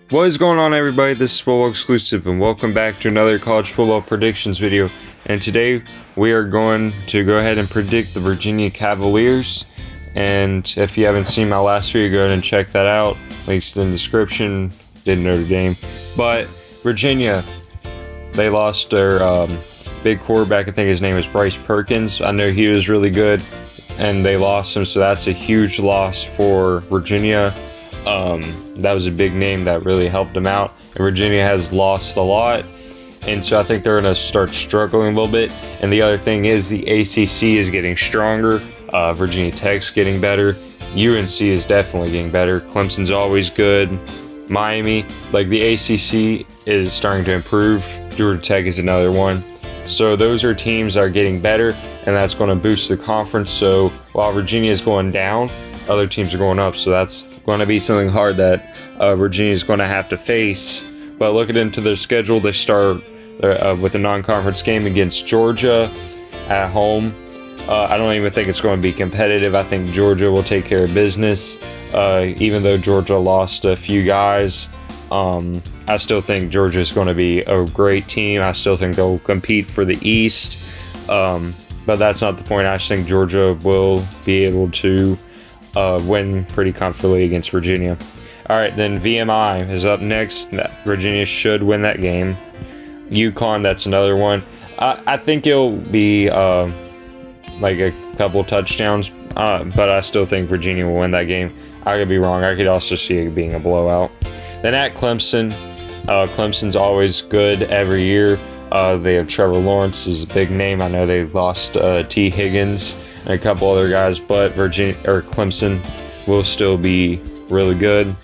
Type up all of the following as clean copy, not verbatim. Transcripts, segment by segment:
What is going on, everybody? This is Football Exclusive, and welcome back to another college football predictions video. And today we are going to go ahead and predict the Virginia Cavaliers. And if you haven't seen my last video, go ahead and check that out. Links in the description. Didn't know the game, but Virginia, they lost their big quarterback. I think his name is Bryce Perkins. I know he was really good, and they lost him, so that's a huge loss for Virginia. That was a big name that really helped them out. And Virginia has lost a lot, and so I think they're going to start struggling a little bit. And the other thing is the ACC is getting stronger. Virginia Tech's getting better. UNC is definitely getting better. Clemson's always good. Miami, like the ACC is starting to improve. Georgia Tech is another one. So those are teams that are getting better, and that's going to boost the conference. So while Virginia is going down, other teams are going up, so that's going to be something hard that Virginia is going to have to face. But looking into their schedule, they start with a non-conference game against Georgia at home. I don't even think it's going to be competitive. I think Georgia will take care of business. Even though Georgia lost a few guys, I still think Georgia is going to be a great team. I still think they'll compete for the East, but that's not the point. I just think Georgia will be able to win pretty comfortably against Virginia. All right, then VMI is up next. Virginia should win that game. UConn, that's another one. I think it'll be like a couple touchdowns, but I still think Virginia will win that game. I could be wrong. I could also see it being a blowout. Then at Clemson, Clemson's always good every year. They have Trevor Lawrence is a big name. I know they lost T. Higgins and a couple other guys, but Clemson will still be really good.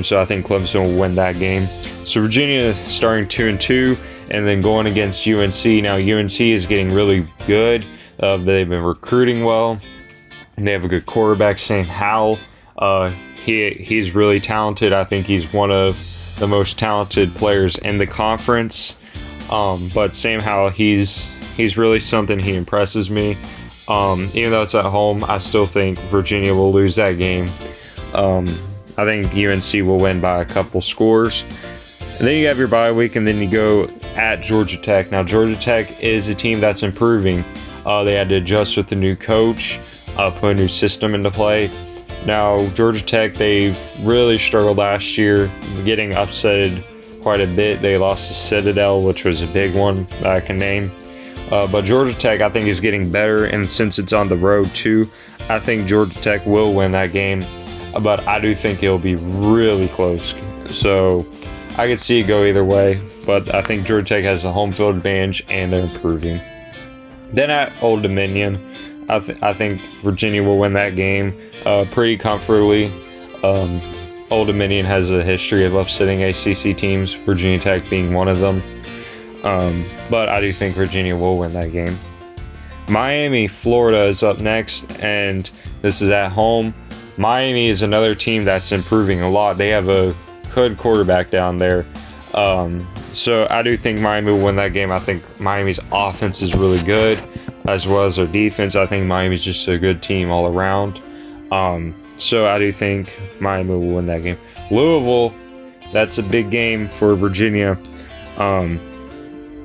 So I think Clemson will win that game. So Virginia is starting 2-2, and then going against UNC. Now UNC is getting really good. They've been recruiting well. They have a good quarterback, Sam Howell. He's really talented. I think he's one of the most talented players in the conference. But Sam Howell, he's really something. He impresses me. Even though it's at home, I still think Virginia will lose that game. I think UNC will win by a couple scores. And then you have your bye week, and then you go at Georgia Tech. Now, Georgia Tech is a team that's improving. They had to adjust with the new coach, put a new system into play. Now, Georgia Tech, they've really struggled last year, getting upsetted quite a bit. They lost to Citadel, which was a big one that I can name. But Georgia Tech, I think, is getting better, and since it's on the road too, I think Georgia Tech will win that game. But I do think it'll be really close. So I could see it go either way, but I think Georgia Tech has the home field advantage, and they're improving. Then at Old Dominion, I think Virginia will win that game pretty comfortably. Old Dominion has a history of upsetting ACC teams, Virginia Tech being one of them. But I do think Virginia will win that game. Miami, Florida is up next, and this is at home. Miami is another team that's improving a lot. They have a good quarterback down there. So I do think Miami will win that game. I think Miami's offense is really good, as well as their defense. I think Miami's just a good team all around. So I do think Miami will win that game. Louisville, that's a big game for Virginia.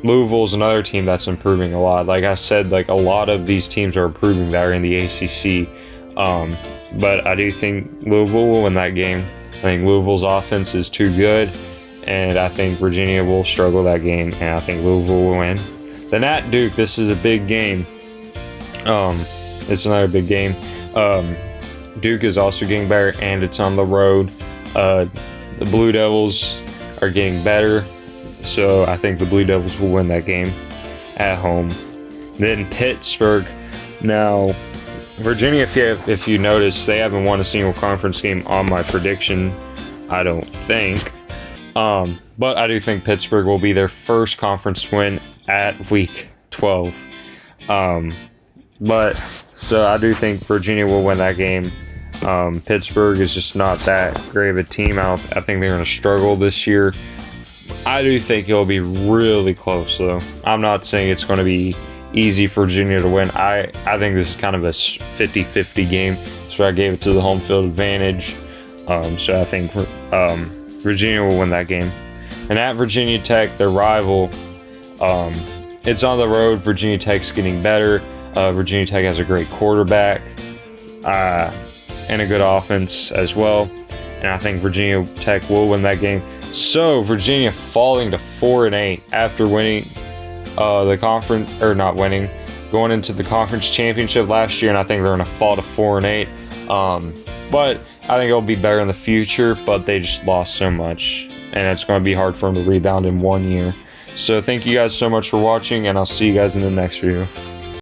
Louisville is another team that's improving a lot. Like I said, like a lot of these teams are improving that are in the ACC. But I do think Louisville will win that game. I think Louisville's offense is too good, and I think Virginia will struggle that game, and I think Louisville will win. Then at Duke, this is a big game. It's another big game. Duke is also getting better, and it's on the road. The Blue Devils are getting better, so I think the Blue Devils will win that game at home. Then Pittsburgh. Now, Virginia, if you notice, they haven't won a single conference game on my prediction, I don't think. But I do think Pittsburgh will be their first conference win at week 12. So I do think Virginia will win that game. Pittsburgh is just not that great of a team. I think they're going to struggle this year. I do think it'll be really close, though. I'm not saying it's going to be easy for Virginia to win. I think this is kind of a 50-50 game, so I gave it to the home field advantage. So I think Virginia will win that game. And at Virginia Tech, their rival, it's on the road. Virginia Tech's getting better. Virginia Tech has a great quarterback and a good offense as well. And I think Virginia Tech will win that game. So Virginia falling to 4-8 after winning the conference, or not winning, going into the conference championship last year, and I think they're going to fall to 4-8. But I think it'll be better in the future. But they just lost so much, and it's going to be hard for them to rebound in 1 year. So thank you guys so much for watching, and I'll see you guys in the next video.